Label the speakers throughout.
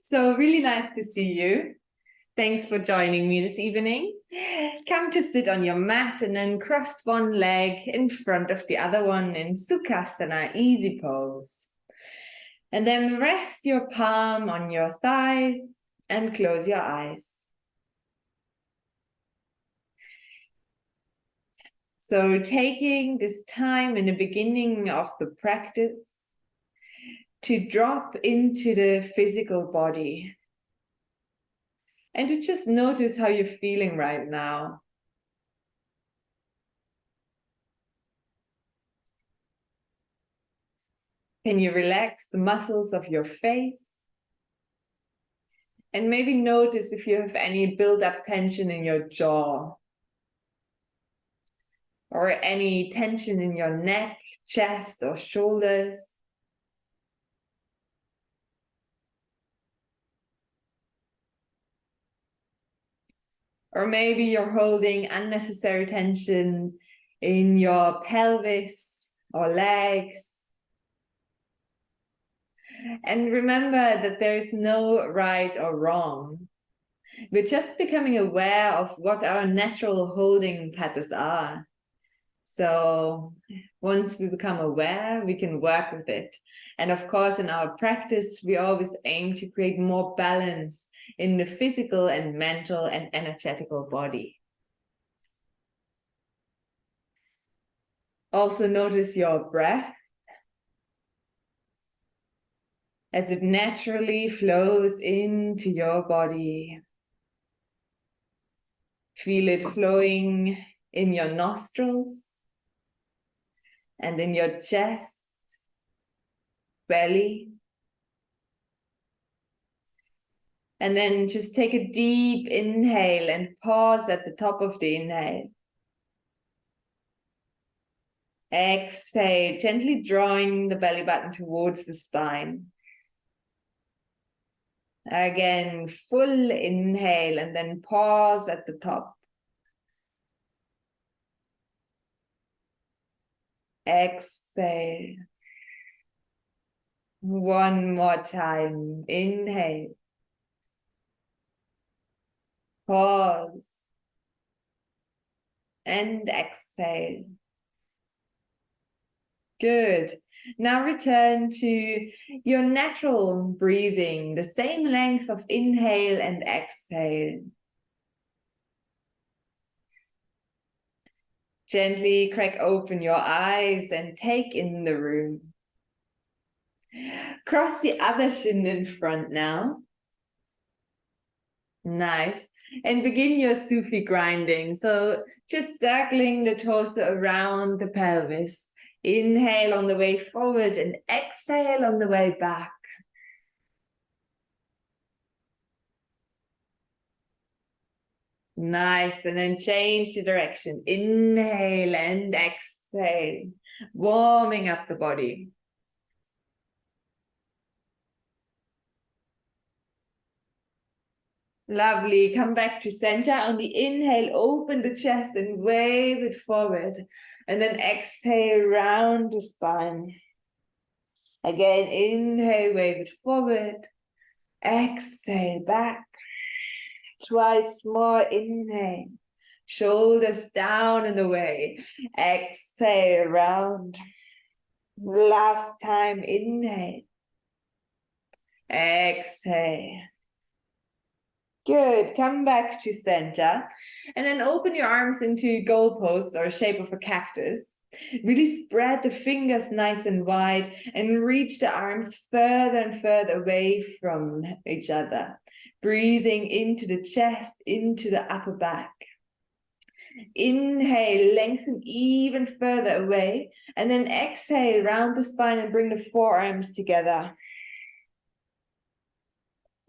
Speaker 1: So really nice to see you. Thanks for joining me this evening. Come to sit on your mat and then cross one leg in front of the other one in Sukhasana, easy pose. And then rest your palm on your thighs and close your eyes. So taking this time in the beginning of the practice to drop into the physical body and to just notice how you're feeling right now. Can you relax the muscles of your face? And maybe notice if you have any build-up tension in your jaw, or any tension in your neck, chest, or shoulders. Or maybe you're holding unnecessary tension in your pelvis or legs. And remember that there is no right or wrong. We're just becoming aware of what our natural holding patterns are. So once we become aware, we can work with it. And of course, in our practice, we always aim to create more balance in the physical and mental and energetical body. Also notice your breath as it naturally flows into your body. Feel it flowing in your nostrils and in your chest, belly. And then just take a deep inhale and pause at the top of the inhale. Exhale, gently drawing the belly button towards the spine. Again, full inhale and then pause at the top. Exhale. One more time. Inhale. Pause. And exhale. Good. Now return to your natural breathing, the same length of inhale and exhale. Gently crack open your eyes and take in the room. Cross the other shin in front now. Nice. And begin your Sufi grinding. So just circling the torso around the pelvis. Inhale on the way forward and exhale on the way back. Nice. And then change the direction. Inhale and exhale. Warming up the body. Lovely. Come back to center. On the inhale, open the chest and wave it forward. And then exhale, round the spine. Again, inhale, wave it forward. Exhale, back. Twice more, inhale. Shoulders down and away. Exhale, round. Last time, inhale. Exhale. Good. Come back to center. And then open your arms into goalposts or shape of a cactus. Really spread the fingers nice and wide and reach the arms further and further away from each other. Breathing into the chest, into the upper back. Inhale, lengthen even further away. And then exhale, round the spine and bring the forearms together.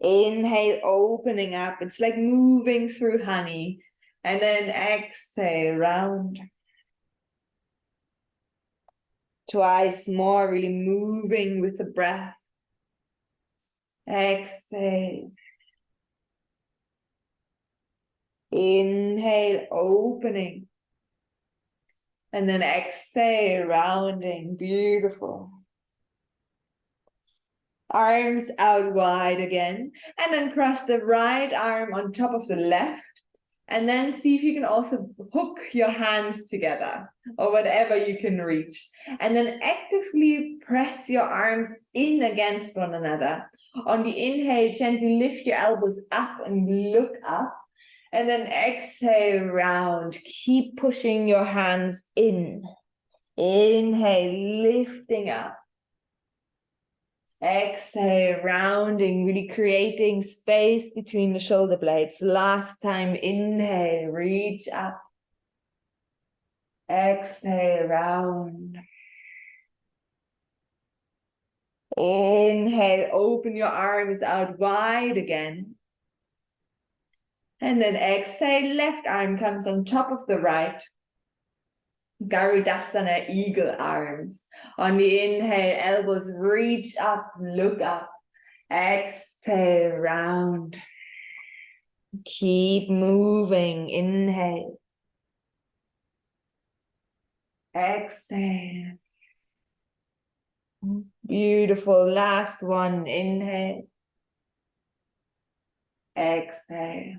Speaker 1: Inhale, opening up. It's like moving through honey. And then exhale, round. Twice more, really moving with the breath. Exhale. Inhale, opening. And then exhale, rounding. Beautiful. Arms out wide again. And then cross the right arm on top of the left. And then see if you can also hook your hands together or whatever you can reach. And then actively press your arms in against one another. On the inhale, gently lift your elbows up and look up. And then exhale, round. Keep pushing your hands in. Inhale, lifting up. Exhale, rounding, really creating space between the shoulder blades. Last time, inhale, reach up. Exhale, round. Inhale, open your arms out wide again. And then exhale, left arm comes on top of the right. Garudasana, eagle arms. On the inhale, elbows reach up, look up. Exhale, round. Keep moving. Inhale. Exhale. Beautiful. Last one. Inhale. Exhale.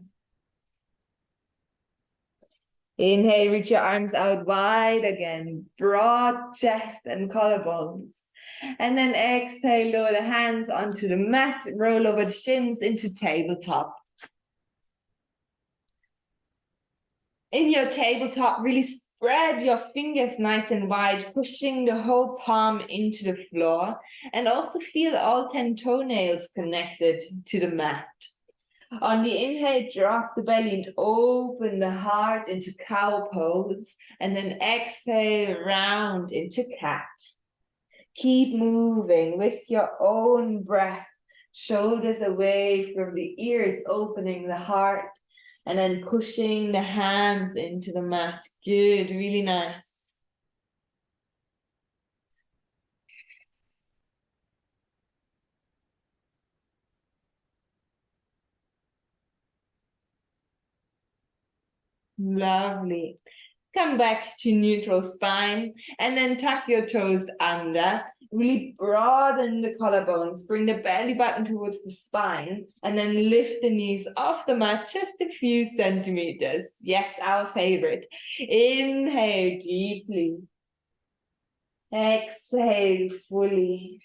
Speaker 1: Inhale, reach your arms out wide again, broad chest and collarbones. And then exhale, lower the hands onto the mat, roll over the shins into tabletop. In your tabletop, really spread your fingers nice and wide, pushing the whole palm into the floor, and also feel all 10 toenails connected to the mat. On the inhale, drop the belly and open the heart into cow pose. And then exhale, round into cat. Keep moving with your own breath. Shoulders away from the ears, opening the heart. And then pushing the hands into the mat. Good, really nice. Lovely. Come back to neutral spine and then tuck your toes under. Really broaden the collarbones. Bring the belly button towards the spine and then lift the knees off the mat just a few centimeters. Yes, our favorite. Inhale deeply. Exhale fully.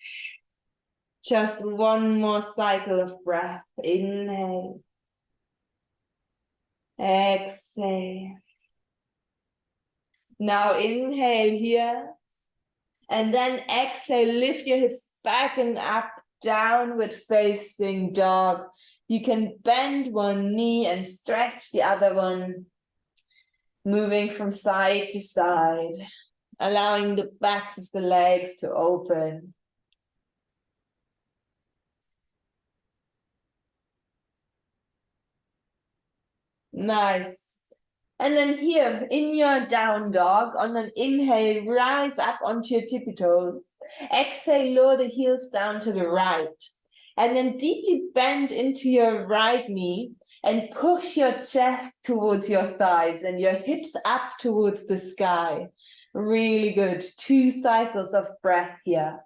Speaker 1: Just one more cycle of breath. Inhale. Exhale. Now inhale here. And then exhale, lift your hips back and up, downward facing dog. You can bend one knee and stretch the other one. Moving from side to side. Allowing the backs of the legs to open. Nice. And then here, in your down dog, on an inhale, rise up onto your tippy toes. Exhale, lower the heels down to the right. And then deeply bend into your right knee and push your chest towards your thighs and your hips up towards the sky. Really good. 2 cycles of breath here.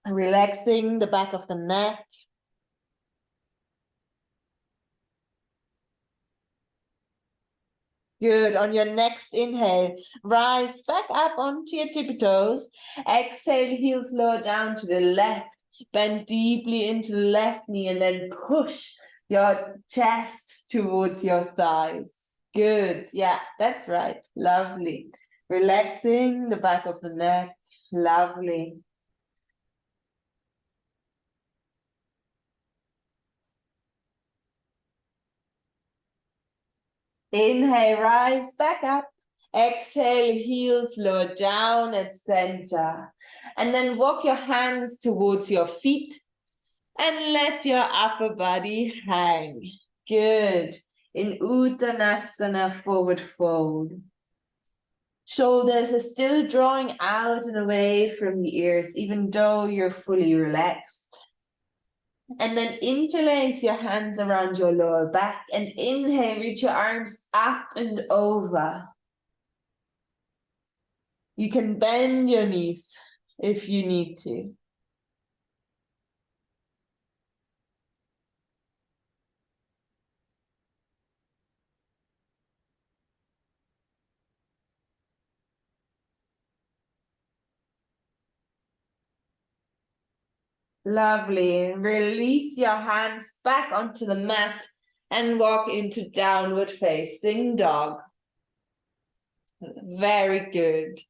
Speaker 1: Relaxing the back of the neck. Good. On your next inhale, rise back up onto your tippy toes. Exhale, heels lower down to the left. Bend deeply into the left knee and then push your chest towards your thighs. Good. Yeah, that's right. Lovely. Relaxing the back of the neck. Lovely. Inhale, rise back up. Exhale, heels lower down at center. And then walk your hands towards your feet and let your upper body hang. Good. In Uttanasana, forward fold. Shoulders are still drawing out and away from the ears, even though you're fully relaxed. And then interlace your hands around your lower back and inhale, reach your arms up and over. You can bend your knees. if you need to. Lovely. Release your hands back onto the mat and walk into downward facing dog. Very good.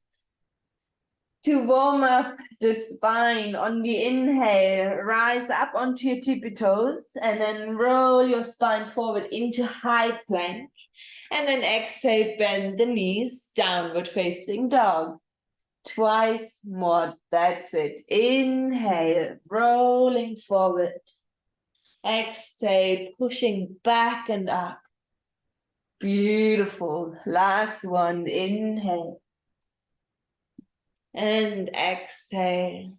Speaker 1: To warm up the spine on the inhale, rise up onto your tippy toes and then roll your spine forward into high plank. And then exhale, bend the knees, downward facing dog. Twice more, that's it. Inhale, rolling forward. Exhale, pushing back and up. Beautiful. Last one, inhale. And exhale.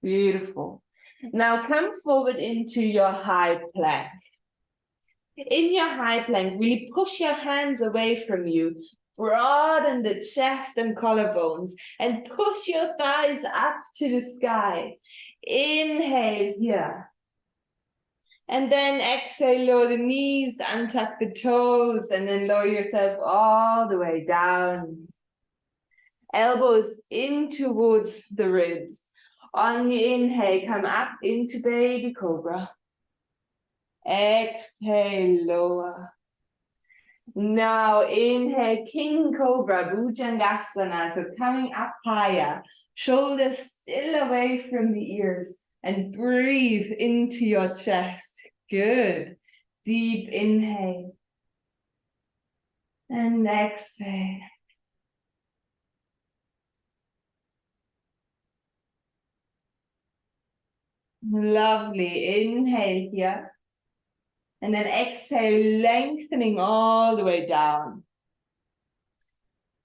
Speaker 1: Beautiful. Now come forward into your high plank. In your high plank, really push your hands away from you. Broaden the chest and collarbones and push your thighs up to the sky. Inhale here. And then exhale, lower the knees, untuck the toes, and then lower yourself all the way down. Elbows in towards the ribs. On the inhale, come up into baby cobra. Exhale, lower. Now inhale, king cobra, bhujangasana. So coming up higher, shoulders still away from the ears, and breathe into your chest. Good. Deep inhale. And exhale. Lovely. Inhale here. And then exhale, lengthening all the way down.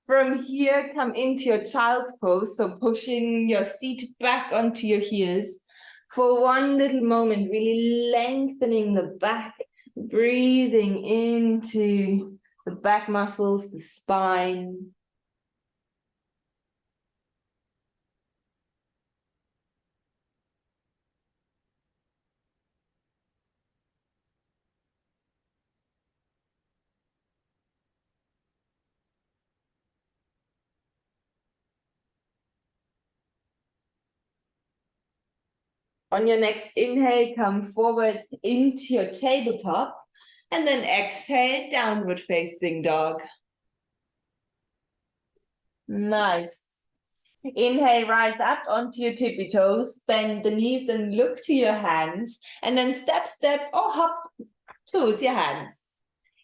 Speaker 1: From here, come into your child's pose. So pushing your seat back onto your heels. For one little moment, really lengthening the back. Breathing into the back muscles, the spine. On your next inhale, come forward into your tabletop. And then exhale, downward facing dog. Nice. Inhale, rise up onto your tippy toes, bend the knees and look to your hands. And then step, or hop towards your hands.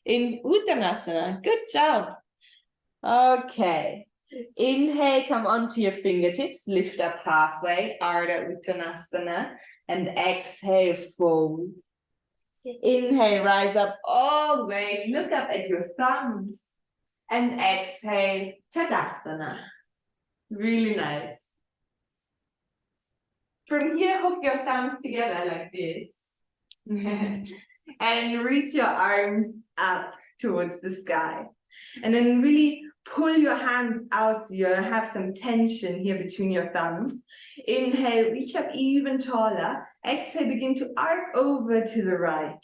Speaker 1: In Uttanasana. Good job. Okay. Inhale, come onto your fingertips, lift up halfway, Ardha Uttanasana, and exhale, fold. Inhale, rise up all the way, look up at your thumbs, and exhale, Tadasana. Really nice. From here, hook your thumbs together like this. And reach your arms up towards the sky. And then really pull your hands out so you have some tension here between your thumbs. Inhale, reach up even taller. Exhale, begin to arc over to the right.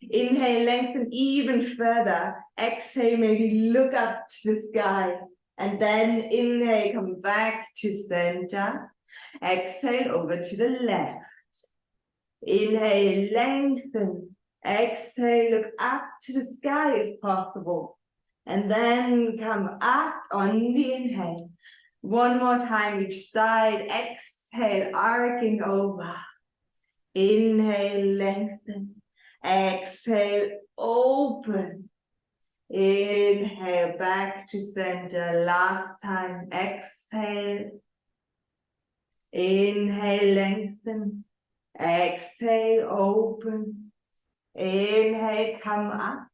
Speaker 1: Inhale, lengthen even further. Exhale, maybe look up to the sky. And then inhale, come back to center. Exhale, over to the left. Inhale, lengthen. Exhale, look up to the sky if possible. And then come up on the inhale. One more time each side. Exhale, arcing over. Inhale, lengthen. Exhale, open. Inhale, back to center. Last time. Exhale. Inhale, lengthen. Exhale, open. Inhale, come up.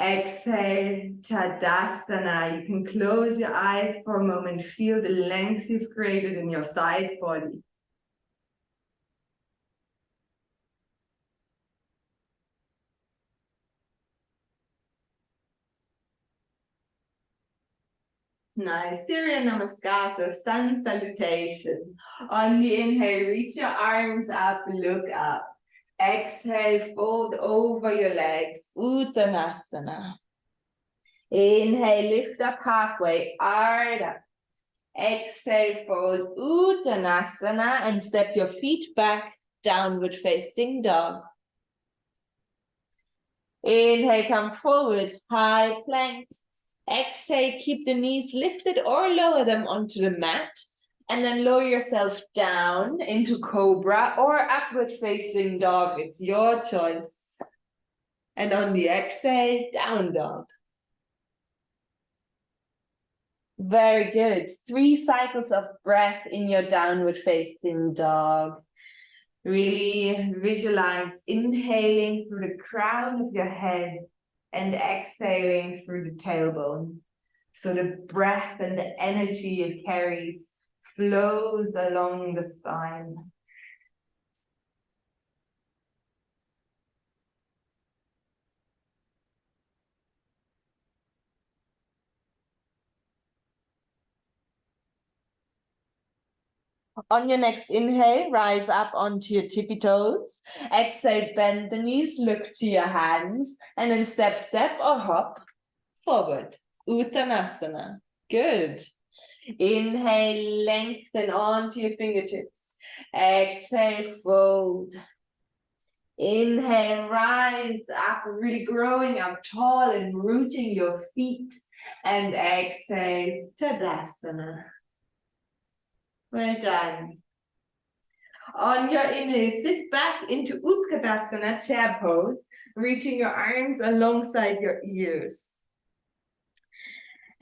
Speaker 1: Exhale, Tadasana. You can close your eyes for a moment. Feel the length you've created in your side body. Nice. Surya Namaskar, so sun salutation. On the inhale, reach your arms up, look up. Exhale, fold over your legs, Uttanasana. Inhale, lift up halfway, Ardha. Exhale, fold Uttanasana and step your feet back, downward facing dog. Inhale, come forward, high plank. Exhale, keep the knees lifted or lower them onto the mat. And then lower yourself down into cobra or upward facing dog. It's your choice. And on the exhale, down dog. Very good. 3 cycles of breath in your downward facing dog. Really visualize inhaling through the crown of your head and exhaling through the tailbone. So the breath and the energy it carries flows along the spine. On your next inhale, rise up onto your tippy toes. Exhale, bend the knees, look to your hands, and then step or hop forward. Uttanasana. Good. Inhale, lengthen onto your fingertips. Exhale, fold. Inhale, rise up, really growing up tall and rooting your feet. And exhale, Tadasana. Well done. On your inhale, sit back into Utkatasana, chair pose, reaching your arms alongside your ears.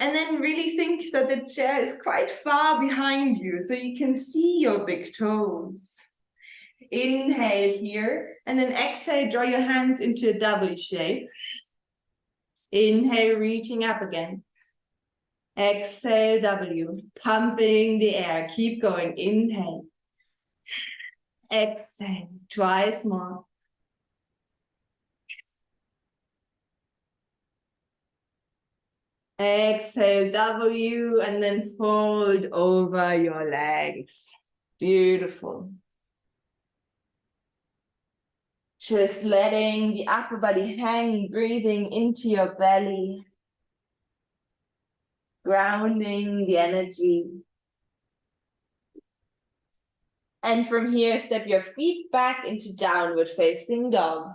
Speaker 1: And then really think that the chair is quite far behind you, so you can see your big toes. Inhale here, and then exhale, draw your hands into a W shape. Inhale, reaching up again. Exhale, W, pumping the air. Keep going. Inhale. Exhale, twice more. Exhale, W, and then fold over your legs. Beautiful. Just letting the upper body hang, breathing into your belly. Grounding the energy. And from here, step your feet back into downward facing dog.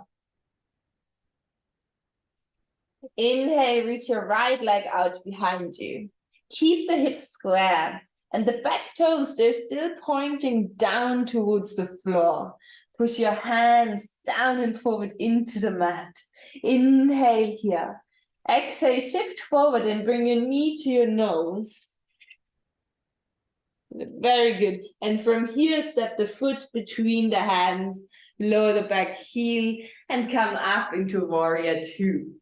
Speaker 1: Inhale, reach your right leg out behind you. Keep the hips square. And the back toes, they're still pointing down towards the floor. Push your hands down and forward into the mat. Inhale here. Exhale, shift forward and bring your knee to your nose. Very good. And from here, step the foot between the hands, lower the back heel, and come up into warrior two.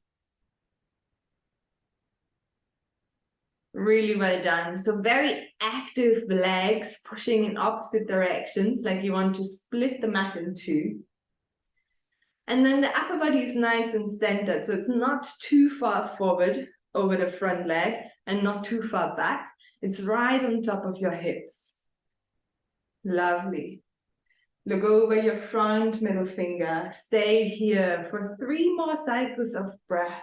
Speaker 1: Really well done. So very active legs, pushing in opposite directions, like you want to split the mat in two. And then the upper body is nice and centered, so it's not too far forward over the front leg and not too far back. It's right on top of your hips. Lovely. Look over your front middle finger. Stay here for 3 more cycles of breath.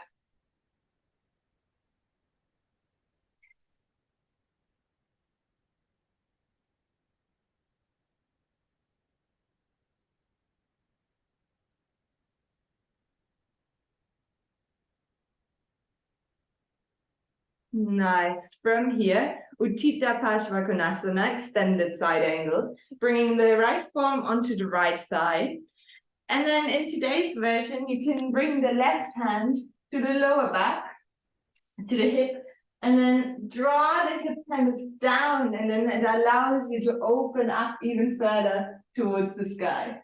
Speaker 1: Nice. From here, Utthita Parsvakonasana, extended side angle, bringing the right forearm onto the right thigh. And then in today's version, you can bring the left hand to the lower back, to the hip, and then draw the hip kind of down, and then it allows you to open up even further towards the sky.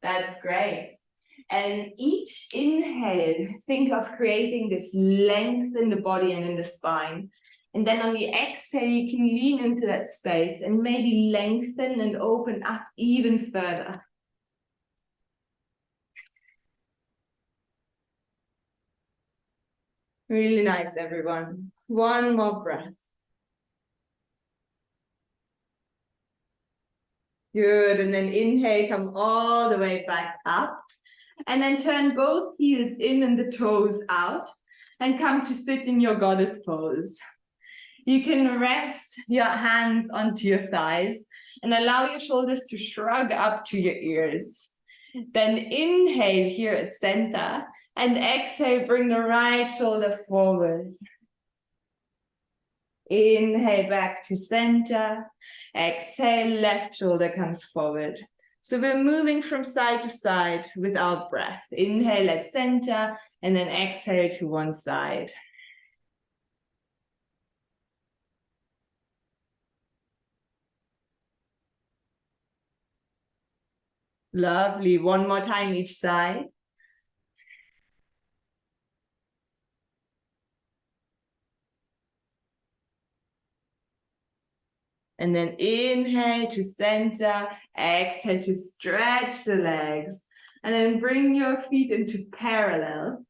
Speaker 1: That's great. And each inhale, think of creating this length in the body and in the spine. And then on the exhale, you can lean into that space and maybe lengthen and open up even further. Really nice, everyone. One more breath. Good, and then inhale, come all the way back up. And then turn both heels in and the toes out. And come to sit in your goddess pose. You can rest your hands onto your thighs and allow your shoulders to shrug up to your ears. Then inhale here at center and exhale, bring the right shoulder forward. Inhale back to center. Exhale, left shoulder comes forward. So we're moving from side to side with our breath. Inhale at center and then exhale to one side. Lovely. One more time each side. And then inhale to center, exhale to stretch the legs. And then bring your feet into parallel.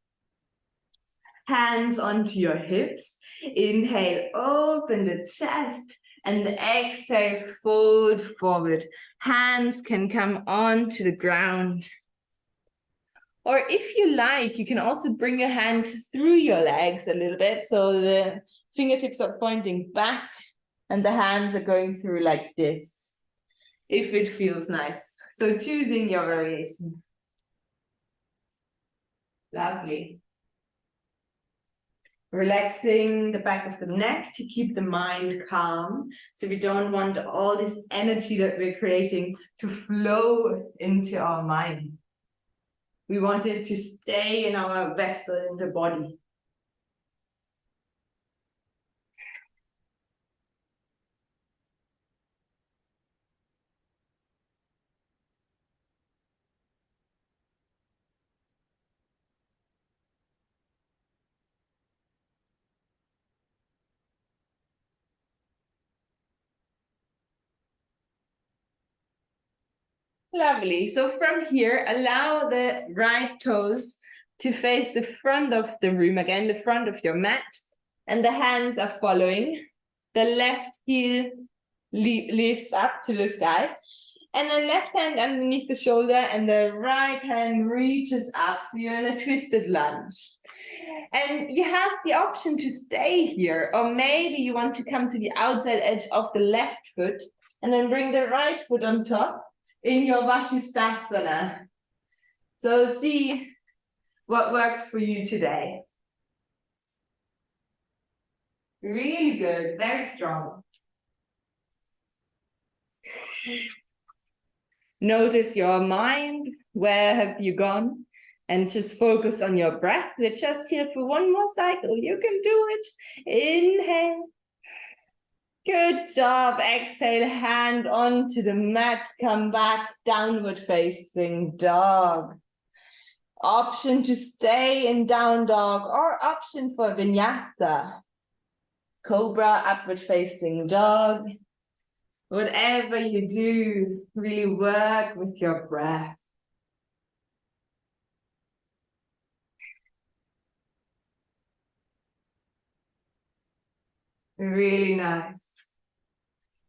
Speaker 1: Hands onto your hips. Inhale, open the chest. And exhale, fold forward. Hands can come onto the ground. Or if you like, you can also bring your hands through your legs a little bit. So the fingertips are pointing back and the hands are going through like this, if it feels nice. So choosing your variation. Lovely. Relaxing the back of the neck to keep the mind calm. So we don't want all this energy that we're creating to flow into our mind. We want it to stay in our vessel, in the body. Lovely. So from here, allow the right toes to face the front of the room, again, the front of your mat, and the hands are following. The left heel lifts up to the sky, and the left hand underneath the shoulder, and the right hand reaches up, so you're in a twisted lunge. And you have the option to stay here, or maybe you want to come to the outside edge of the left foot, and then bring the right foot on top, in your Vashisthasana. So see what works for you today. Really good, very strong. Notice your mind, where have you gone? And just focus on your breath. We're just here for one more cycle. You can do it. Inhale. Good job. Exhale, hand onto the mat. Come back, downward facing dog. Option to stay in down dog or option for vinyasa. Cobra, upward facing dog. Whatever you do, really work with your breath. Really nice.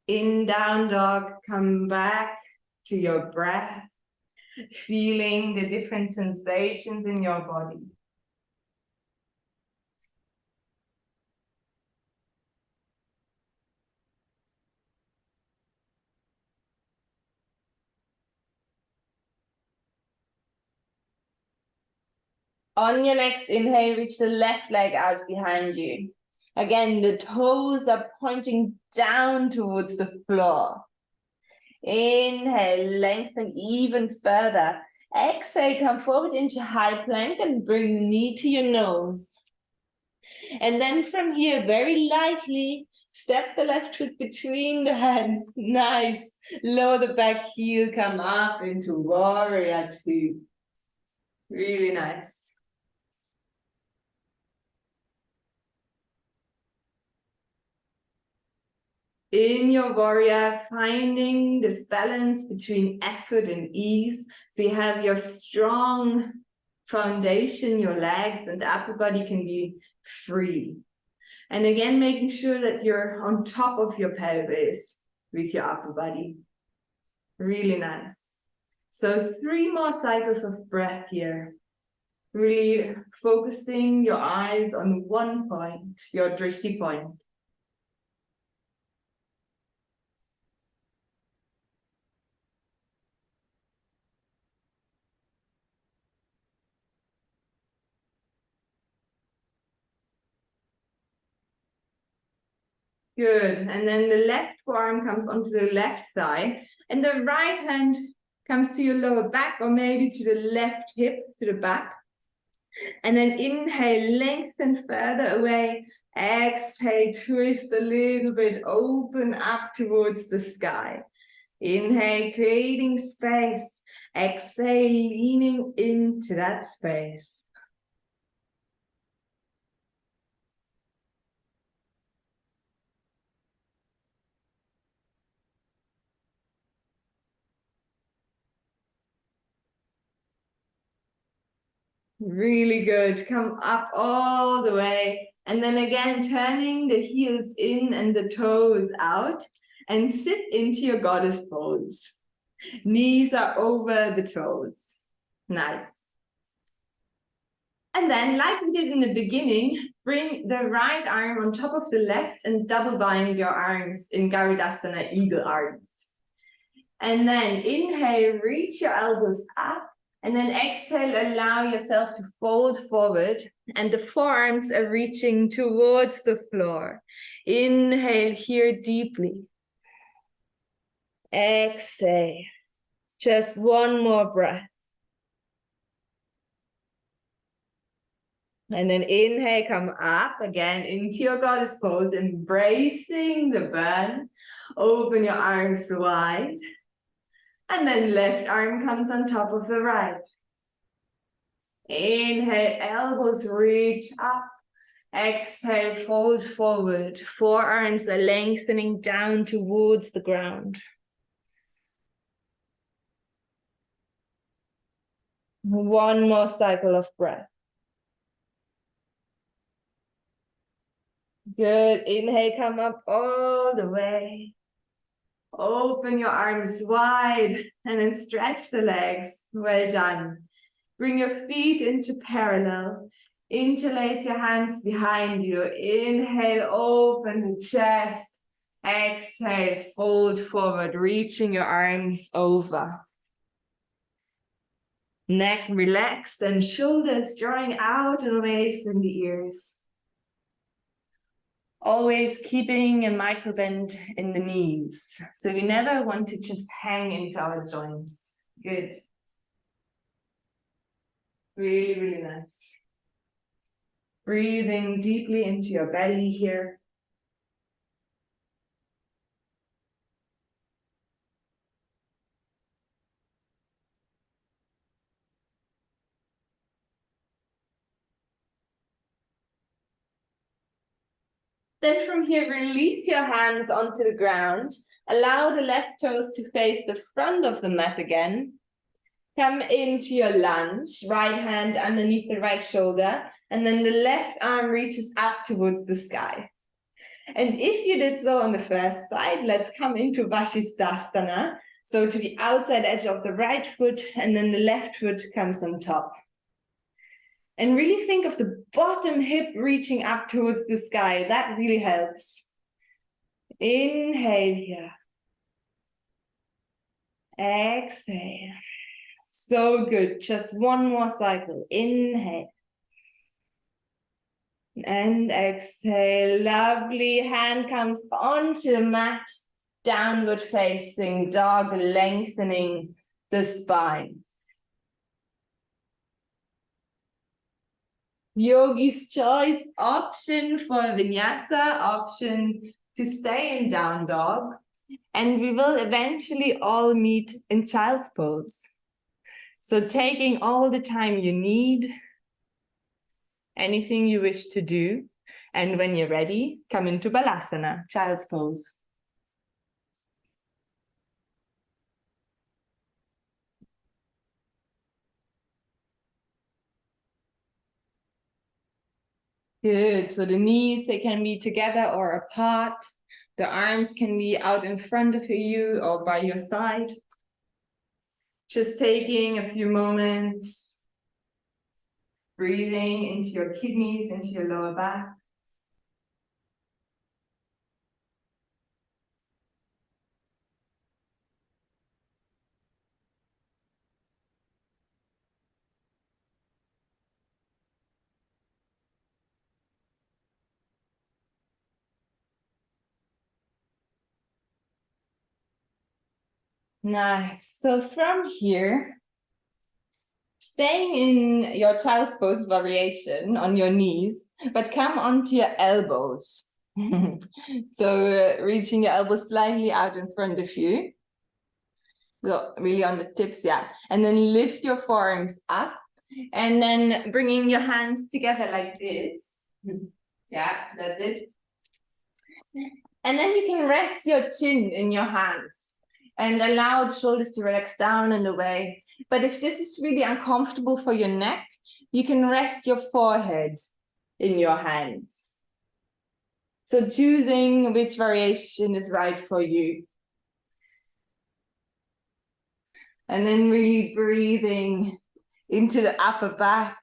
Speaker 1: In down dog, come back to your breath, feeling the different sensations in your body. On your next inhale, reach the left leg out behind you. Again, the toes are pointing down towards the floor. Inhale, lengthen even further. Exhale, come forward into high plank and bring the knee to your nose. And then from here, very lightly, step the left foot between the hands. Nice. Lower the back heel, come up into warrior two. Really nice. In your warrior, finding this balance between effort and ease. So you have your strong foundation, your legs and upper body can be free. And again, making sure that you're on top of your pelvis with your upper body. Really nice. So 3 more cycles of breath here. Really focusing your eyes on one point, your drishti point. Good. And then the left forearm comes onto the left thigh, and the right hand comes to your lower back, or maybe to the left hip, to the back. And then inhale, lengthen further away. Exhale, twist a little bit, open up towards the sky. Inhale, creating space. Exhale, leaning into that space. Really good. Come up all the way. And then again, turning the heels in and the toes out. And sit into your goddess pose. Knees are over the toes. Nice. And then, like we did in the beginning, bring the right arm on top of the left and double bind your arms in Garudasana, eagle arms. And then inhale, reach your elbows up. And then exhale, allow yourself to fold forward. And the forearms are reaching towards the floor. Inhale here deeply. Exhale. Just one more breath. And then inhale, come up again into your goddess pose, embracing the burn. Open your arms wide. And then left arm comes on top of the right. Inhale, elbows reach up. Exhale, fold forward. Forearms are lengthening down towards the ground. One more cycle of breath. Good. Inhale, come up all the way. Open your arms wide and then stretch the legs. Well done. Bring your feet into parallel. Interlace your hands behind you. Inhale, open the chest. Exhale, fold forward, reaching your arms over. Neck relaxed and shoulders drawing out and away from the ears. Always keeping a micro bend in the knees. So we never want to just hang into our joints. Good. Really, really nice. Breathing deeply into your belly here. Then from here, release your hands onto the ground. Allow the left toes to face the front of the mat again. Come into your lunge, right hand underneath the right shoulder, and then the left arm reaches up towards the sky. And if you did so on the first side, let's come into Vashisthasana. So to the outside edge of the right foot, and then the left foot comes on top. And really think of the bottom hip reaching up towards the sky. That really helps. Inhale here. Exhale. So good. Just one more cycle. Inhale. And exhale. Lovely. Hand comes onto the mat. Downward facing dog, lengthening the spine. Yogi's choice, option for vinyasa, option to stay in down dog. And we will eventually all meet in child's pose. So taking all the time you need, anything you wish to do. And when you're ready, come into Balasana, child's pose. Good. So the knees, they can be together or apart. The arms can be out in front of you or by your side. Just taking a few moments, breathing into your kidneys, into your lower back. Nice. So from here, staying in your child's pose variation on your knees, but come onto your elbows. So reaching your elbows slightly out in front of you. So really on the tips, yeah. And then lift your forearms up and then bringing your hands together like this. Yeah, that's it. And then you can rest your chin in your hands and allow the shoulders to relax down and away. But if this is really uncomfortable for your neck, you can rest your forehead in your hands. So choosing which variation is right for you. And then really breathing into the upper back,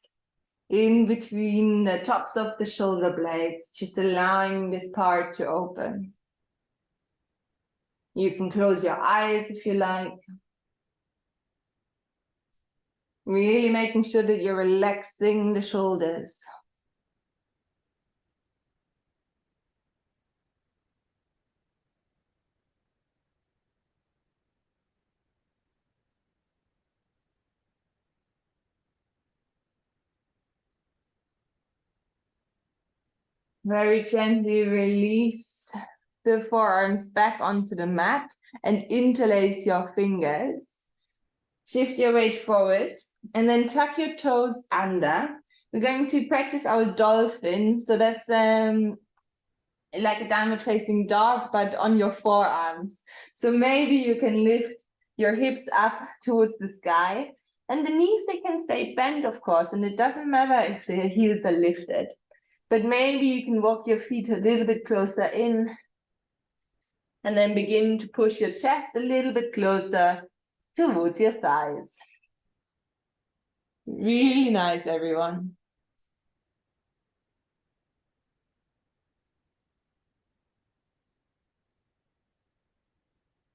Speaker 1: in between the tops of the shoulder blades, just allowing this part to open. You can close your eyes if you like. Really making sure that you're relaxing the shoulders. Very gently release the forearms back onto the mat and interlace your fingers. Shift your weight forward and then tuck your toes under. We're going to practice our dolphin. So that's like a downward facing dog, but on your forearms. So maybe you can lift your hips up towards the sky and the knees, they can stay bent, of course, and it doesn't matter if the heels are lifted. But maybe you can walk your feet a little bit closer in and then begin to push your chest a little bit closer towards your thighs. Really nice, everyone.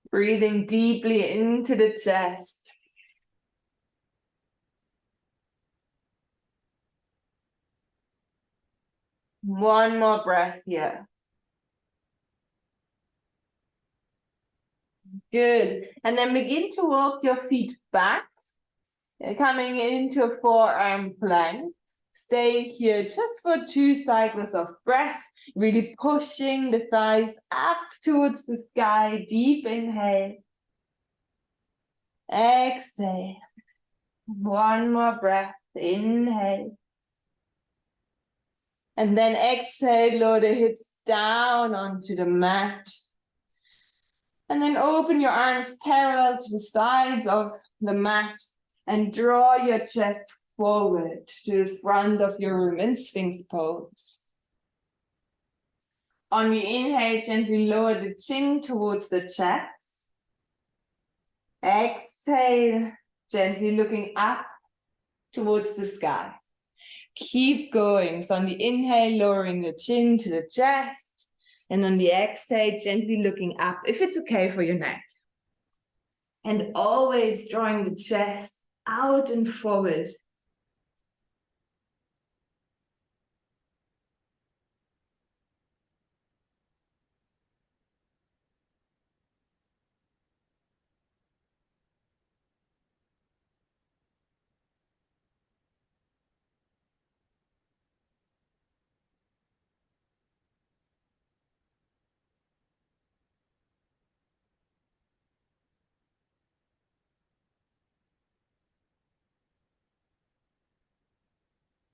Speaker 1: Breathing deeply into the chest. One more breath here. Good. And then begin to walk your feet back, coming into a forearm plank. Stay here just for 2 cycles of breath, really pushing the thighs up towards the sky. Deep inhale. Exhale. One more breath. Inhale. And then exhale, lower the hips down onto the mat. And then open your arms parallel to the sides of the mat and draw your chest forward to the front of your room in Sphinx pose. On the inhale, gently lower the chin towards the chest. Exhale, gently looking up towards the sky. Keep going. So on the inhale, lowering the chin to the chest. And on the exhale, gently looking up, if it's okay for your neck. And always drawing the chest out and forward.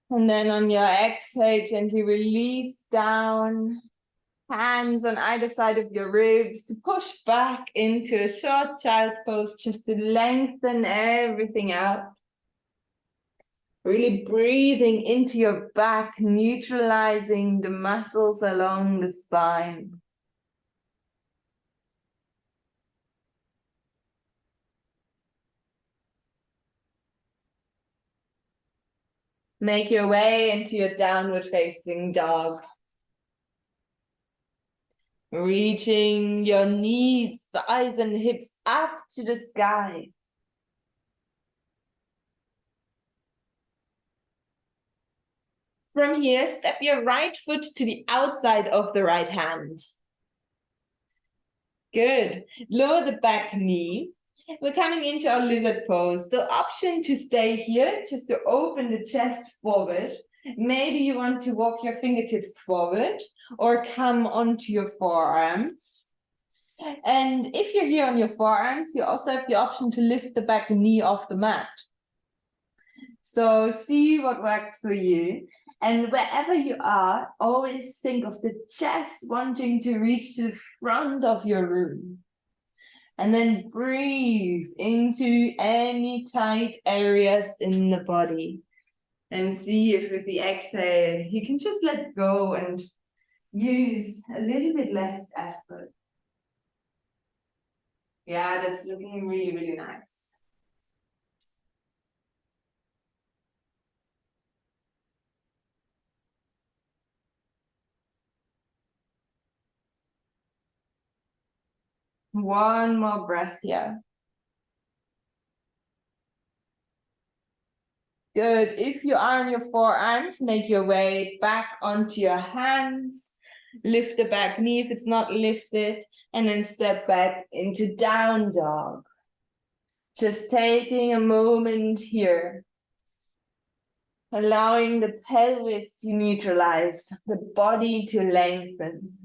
Speaker 1: And then on your exhale, gently release down. Hands on either side of your ribs to push back into a short child's pose, just to lengthen everything out. Really breathing into your back, neutralizing the muscles along the spine. Make your way into your downward facing dog. Reaching your knees, thighs, and hips up to the sky. From here, step your right foot to the outside of the right hand. Good. Lower the back knee. We're coming into our lizard pose. So option to stay here, just to open the chest forward. Maybe you want to walk your fingertips forward or come onto your forearms. And if you're here on your forearms, you also have the option to lift the back knee off the mat. So see what works for you. And wherever you are, always think of the chest wanting to reach to the front of your room. And then breathe into any tight areas in the body. And see if with the exhale, you can just let go and use a little bit less effort. Yeah, that's looking really, really nice. One more breath here. Good. If you are on your forearms, make your way back onto your hands. Lift the back knee if it's not lifted, and then step back into down dog. Just taking a moment here. Allowing the pelvis to neutralize, the body to lengthen.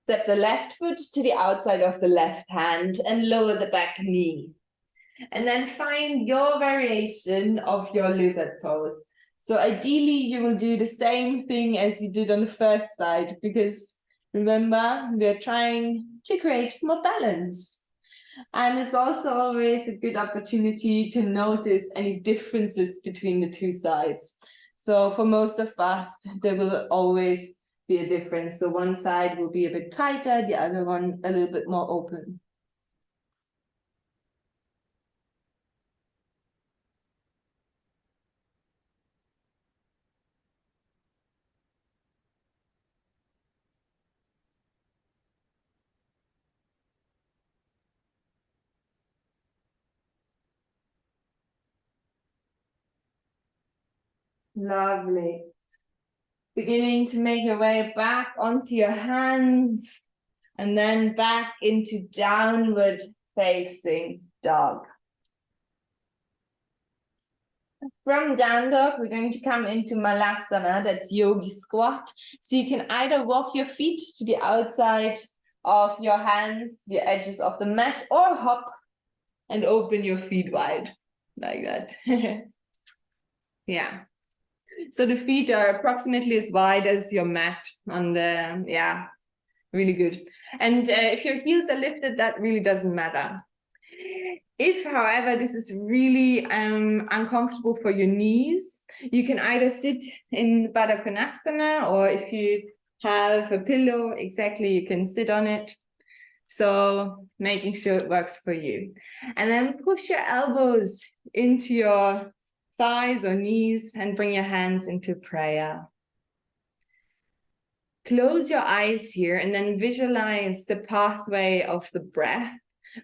Speaker 1: Step the left foot to the outside of the left hand and lower the back knee. And then find your variation of your lizard pose. So ideally, you will do the same thing as you did on the first side, because remember, we're trying to create more balance. And it's also always a good opportunity to notice any differences between the two sides. So for most of us, there will always be a difference. So one side will be a bit tighter, the other one a little bit more open. Lovely. Beginning to make your way back onto your hands and then back into downward facing dog. From down dog, we're going to come into Malasana, that's yogi squat. So you can either walk your feet to the outside of your hands, the edges of the mat, or hop and open your feet wide like that. Yeah. So the feet are approximately as wide as your mat on the, yeah, really good. And if your heels are lifted, that really doesn't matter. If, however, this is really uncomfortable for your knees, you can either sit in Baddha Konasana, or if you have a pillow, exactly, you can sit on it. So making sure it works for you. And then push your elbows into your thighs or knees and bring your hands into prayer. Close your eyes here and then visualize the pathway of the breath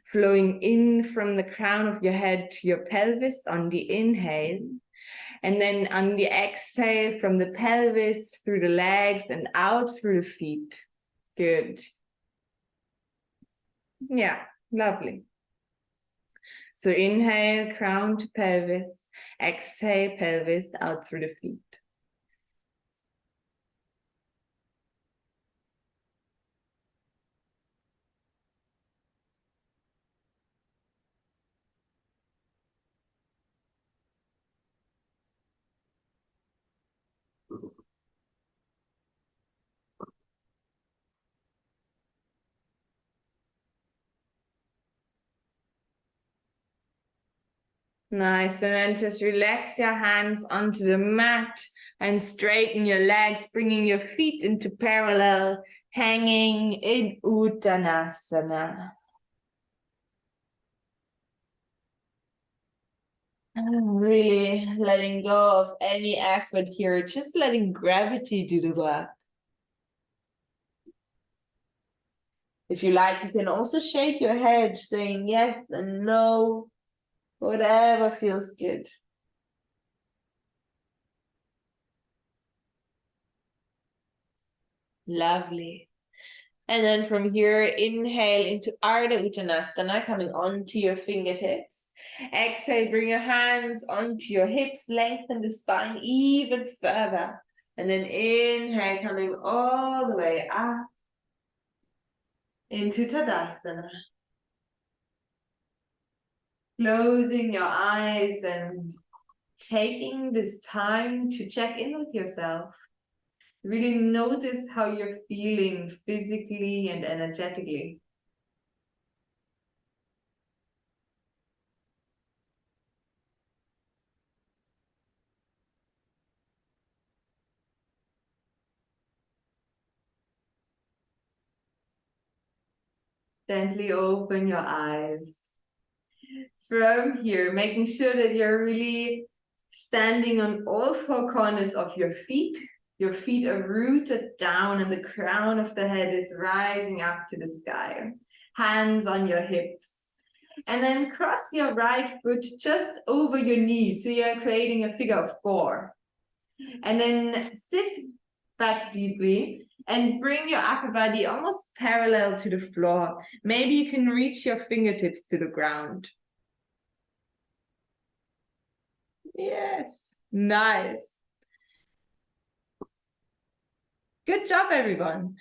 Speaker 1: flowing in from the crown of your head to your pelvis on the inhale. And then on the exhale, from the pelvis through the legs and out through the feet. Good. Yeah, lovely. So inhale, crown to pelvis. Exhale, pelvis out through the feet. Nice, and then just relax your hands onto the mat and straighten your legs, bringing your feet into parallel, hanging in Uttanasana. Really letting go of any effort here, just letting gravity do the work. If you like, you can also shake your head, saying yes and no, whatever feels good. Lovely. And then from here, inhale into Ardha Uttanasana, coming onto your fingertips. Exhale, bring your hands onto your hips, lengthen the spine even further. And then inhale, coming all the way up into Tadasana. Closing your eyes and taking this time to check in with yourself. Really notice how you're feeling physically and energetically. Gently open your eyes. From here, making sure that you're really standing on all four corners of your feet. Your feet are rooted down and the crown of the head is rising up to the sky. Hands on your hips. And then cross your right foot just over your knees. So you're creating a figure of 4. And then sit back deeply and bring your upper body almost parallel to the floor. Maybe you can reach your fingertips to the ground. Yes, nice. Good job, everyone.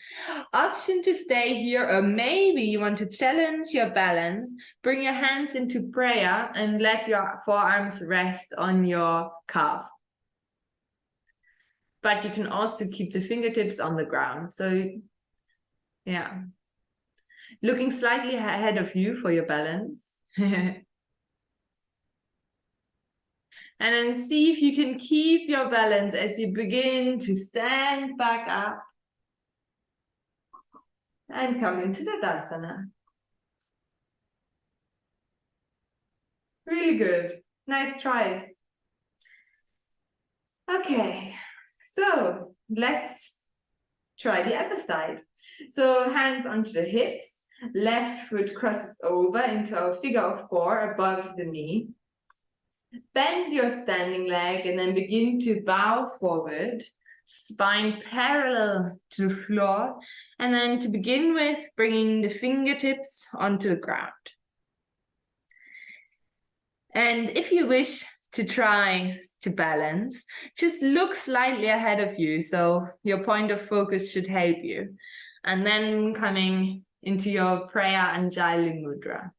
Speaker 1: Option to stay here, or maybe you want to challenge your balance. Bring your hands into prayer and let your forearms rest on your calf. But you can also keep the fingertips on the ground. So, yeah. Looking slightly ahead of you for your balance. And then see if you can keep your balance as you begin to stand back up and come into Tadasana. Really good. Nice tries. Okay, so let's try the other side. So hands onto the hips, left foot crosses over into a figure of 4 above the knee. Bend your standing leg and then begin to bow forward, spine parallel to the floor. And then to begin with, bringing the fingertips onto the ground. And if you wish to try to balance, just look slightly ahead of you. So your point of focus should help you. And then coming into your prayer Anjali Mudra.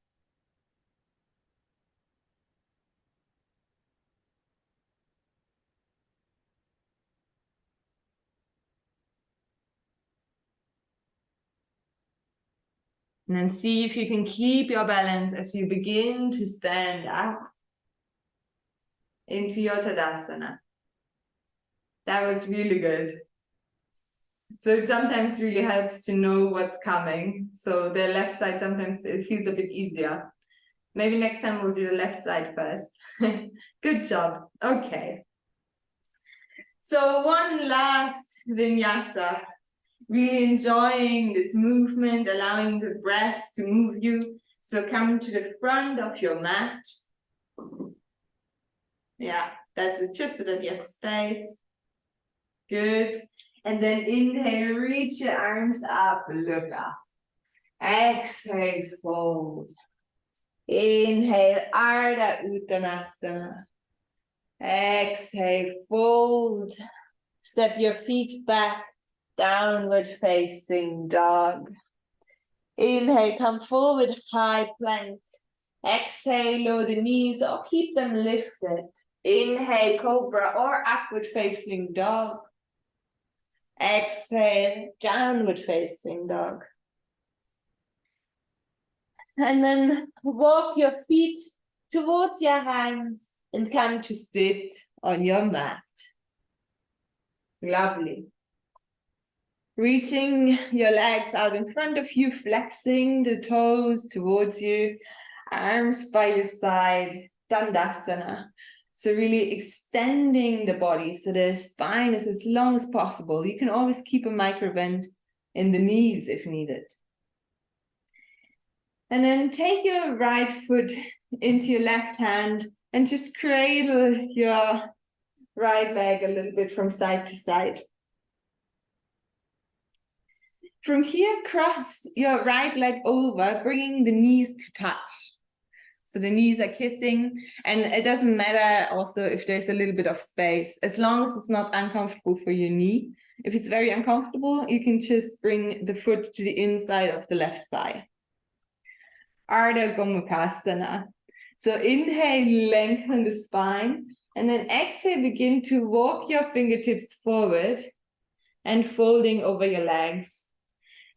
Speaker 1: And then see if you can keep your balance as you begin to stand up into your Tadasana. That was really good. So it sometimes really helps to know what's coming. So the left side sometimes it feels a bit easier. Maybe next time we'll do the left side first. Good job. Okay. So one last vinyasa. Really enjoying this movement, allowing the breath to move you. So come to the front of your mat. Yeah, that's it. Just so that you have space. Good. And then inhale, reach your arms up, look up. Exhale, fold. Inhale, Ardha Uttanasana. Exhale, fold. Step your feet back, downward facing dog. Inhale, come forward, high plank. Exhale, lower the knees or keep them lifted. Inhale, cobra or upward facing dog. Exhale, downward facing dog. And then walk your feet towards your hands and come to sit on your mat. Lovely. Reaching your legs out in front of you, flexing the toes towards you, arms by your side, Dandasana. So really extending the body so the spine is as long as possible. You can always keep a micro bend in the knees if needed. And then take your right foot into your left hand and just cradle your right leg a little bit from side to side. From here, cross your right leg over, bringing the knees to touch. So the knees are kissing, and it doesn't matter also if there's a little bit of space, as long as it's not uncomfortable for your knee. If it's very uncomfortable, you can just bring the foot to the inside of the left thigh. Ardha Gomukhasana. So inhale, lengthen the spine, and then exhale, begin to walk your fingertips forward and folding over your legs.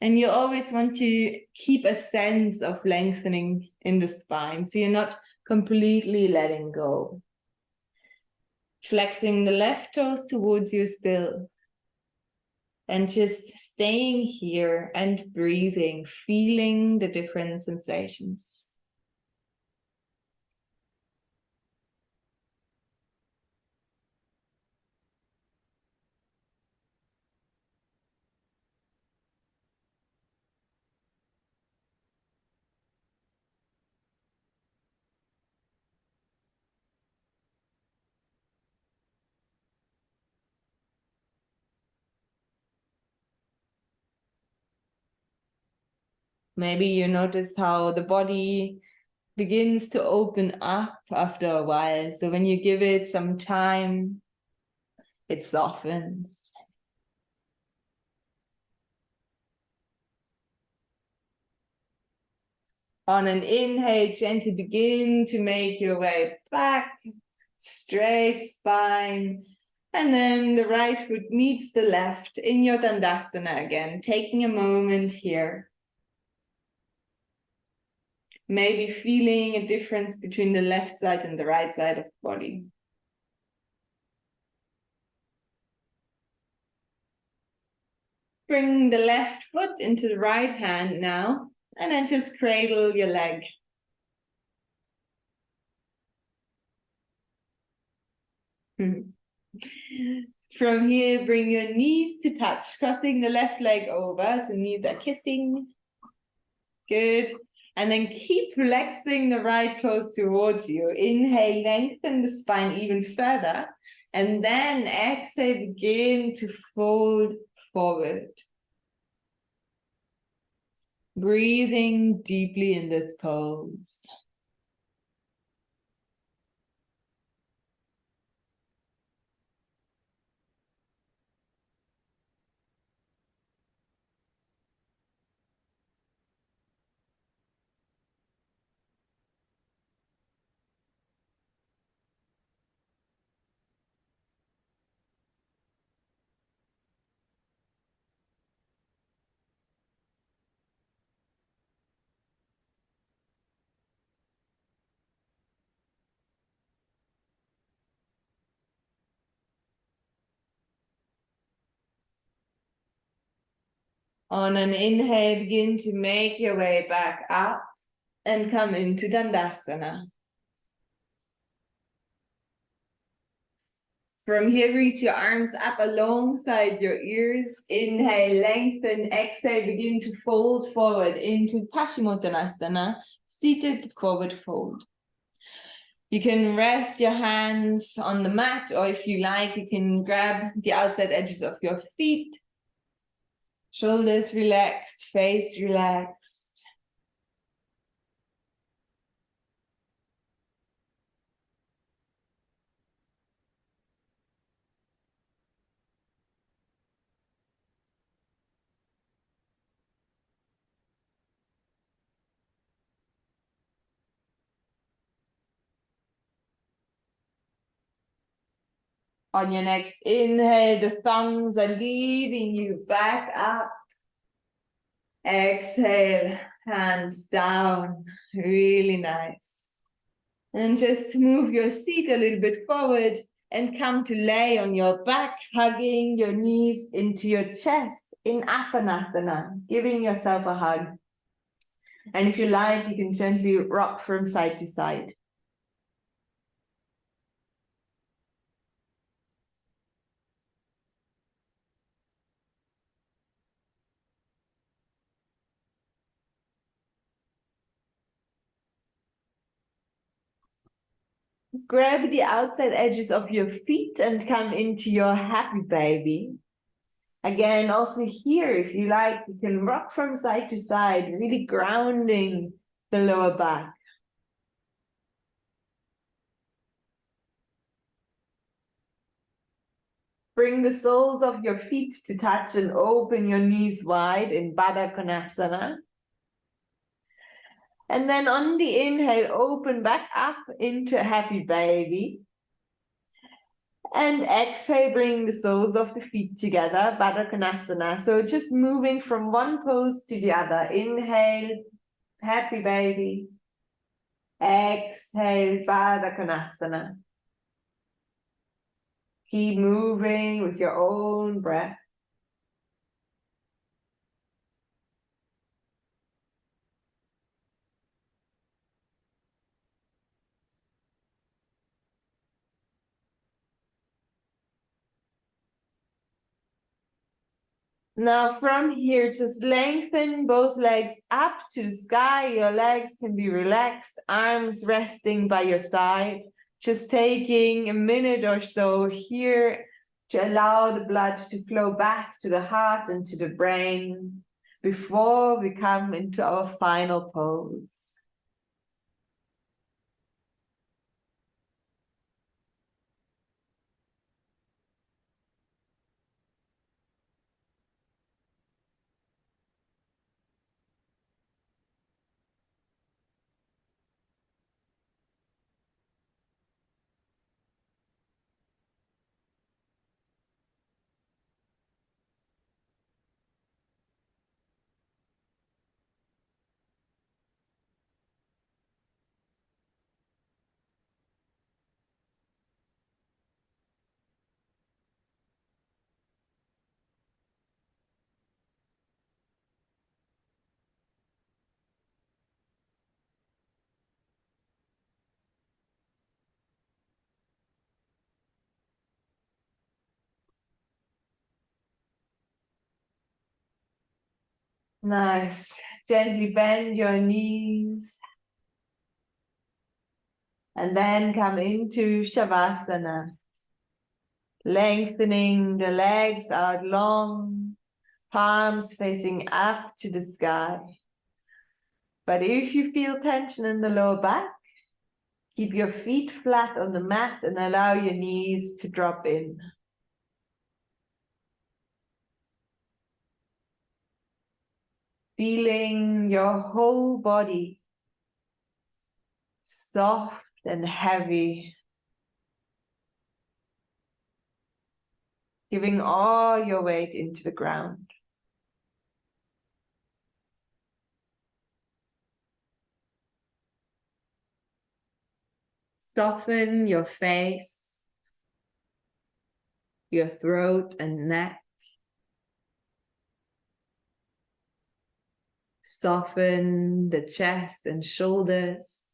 Speaker 1: And you always want to keep a sense of lengthening in the spine, so you're not completely letting go. Flexing the left toes towards you still. And just staying here and breathing, feeling the different sensations. Maybe you notice how the body begins to open up after a while. So when you give it some time, it softens. On an inhale, gently begin to make your way back, straight spine. And then the right foot meets the left in your Dandasana again, taking a moment here. Maybe feeling a difference between the left side and the right side of the body. Bring the left foot into the right hand now, and then just cradle your leg. From here, bring your knees to touch, crossing the left leg over, so knees are kissing. Good. And then keep flexing the right toes towards you. Inhale, lengthen the spine even further. And then exhale, begin to fold forward. Breathing deeply in this pose. On an inhale, begin to make your way back up and come into Dandasana. From here, reach your arms up alongside your ears. Inhale, lengthen. Exhale, begin to fold forward into Paschimottanasana, seated forward fold. You can rest your hands on the mat, or if you like, you can grab the outside edges of your feet. Shoulders relaxed, face relaxed. On your next inhale, the thumbs are leading you back up. Exhale, hands down. Really nice. And just move your seat a little bit forward and come to lay on your back, hugging your knees into your chest in Apanasana, giving yourself a hug. And if you like, you can gently rock from side to side. Grab the outside edges of your feet and come into your happy baby. Again, also here, if you like, you can rock from side to side, really grounding the lower back. Bring the soles of your feet to touch and open your knees wide in Baddha Konasana. And then on the inhale, open back up into happy baby. And exhale, bring the soles of the feet together, Baddha Konasana. So just moving from one pose to the other. Inhale, happy baby. Exhale, Baddha Konasana. Keep moving with your own breath. Now from here, just lengthen both legs up to the sky. Your legs can be relaxed, arms resting by your side. Just taking a minute or so here to allow the blood to flow back to the heart and to the brain before we come into our final pose. Nice. Gently bend your knees. And then come into Shavasana. Lengthening the legs out long, palms facing up to the sky. But if you feel tension in the lower back, keep your feet flat on the mat and allow your knees to drop in. Feeling your whole body soft and heavy. Giving all your weight into the ground. Soften your face, your throat and neck. Soften the chest and shoulders.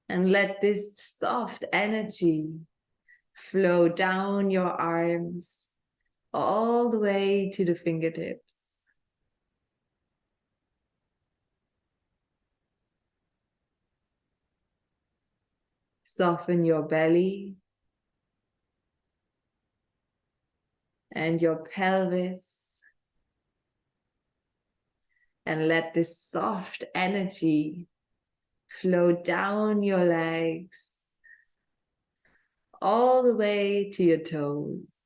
Speaker 1: And let this soft energy flow down your arms all the way to the fingertips. Soften your belly and your pelvis. And let this soft energy flow down your legs all the way to your toes.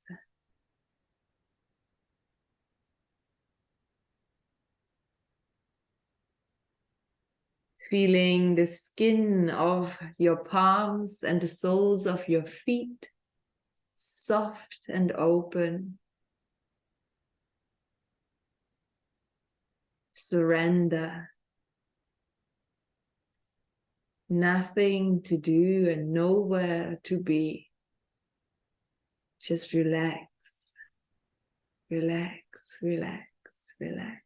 Speaker 1: Feeling the skin of your palms and the soles of your feet soft and open. Surrender. Nothing to do and nowhere to be. Just relax, relax, relax, relax.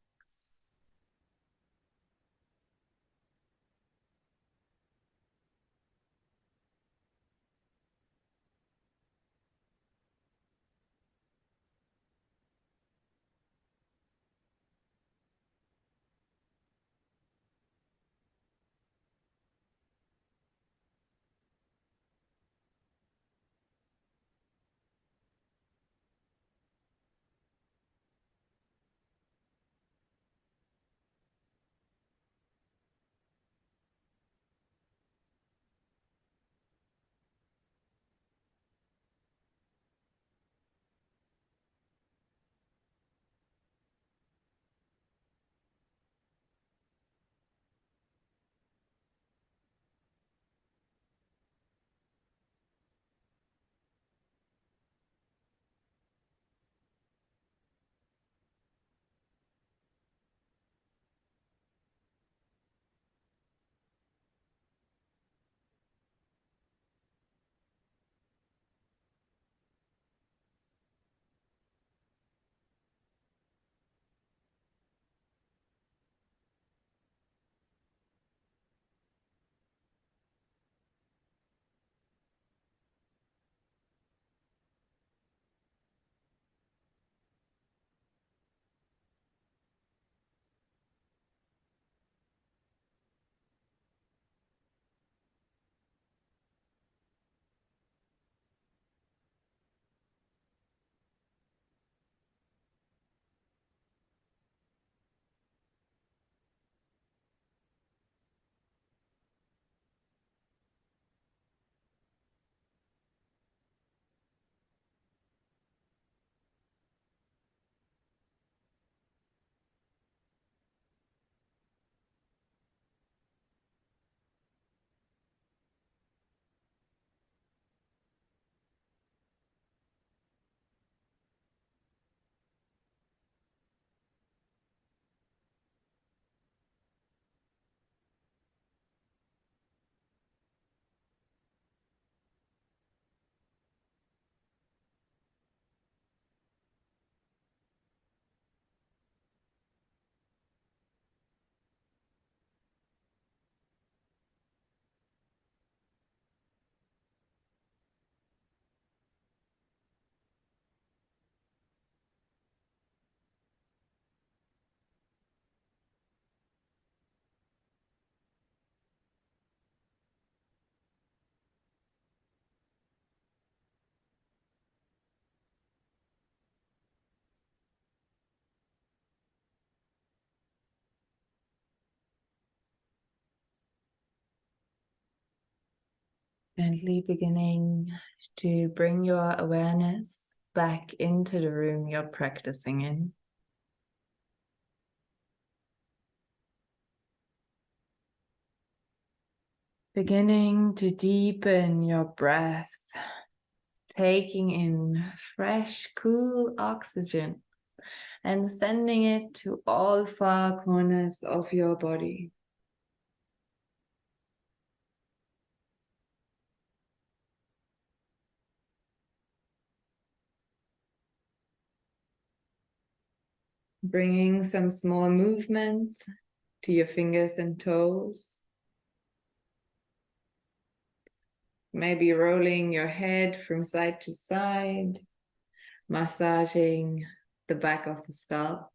Speaker 1: Gently beginning to bring your awareness back into the room you're practicing in. Beginning to deepen your breath, taking in fresh, cool oxygen and sending it to all far corners of your body. Bringing some small movements to your fingers and toes. Maybe rolling your head from side to side, massaging the back of the skull.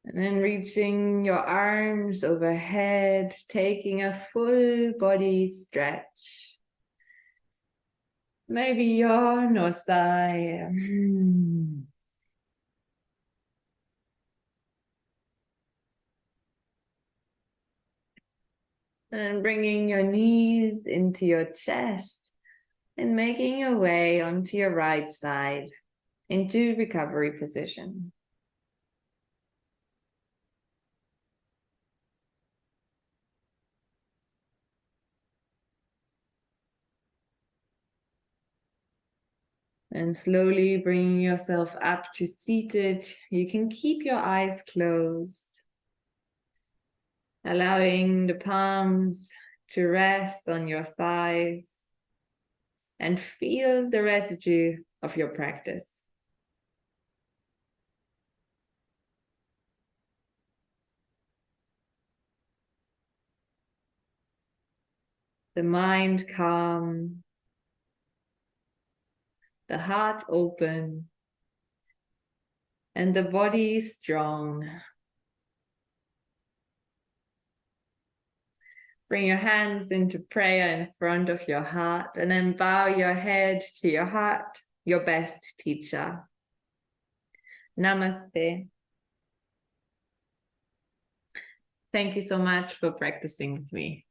Speaker 1: And then reaching your arms overhead, taking a full body stretch. Maybe yawn or sigh. And bringing your knees into your chest and making your way onto your right side into recovery position. And slowly bringing yourself up to seated. You can keep your eyes closed, allowing the palms to rest on your thighs and feel the residue of your practice. The mind calm, the heart open, and the body strong. Bring your hands into prayer in front of your heart and then bow your head to your heart, your best teacher. Namaste. Thank you so much for practicing with me.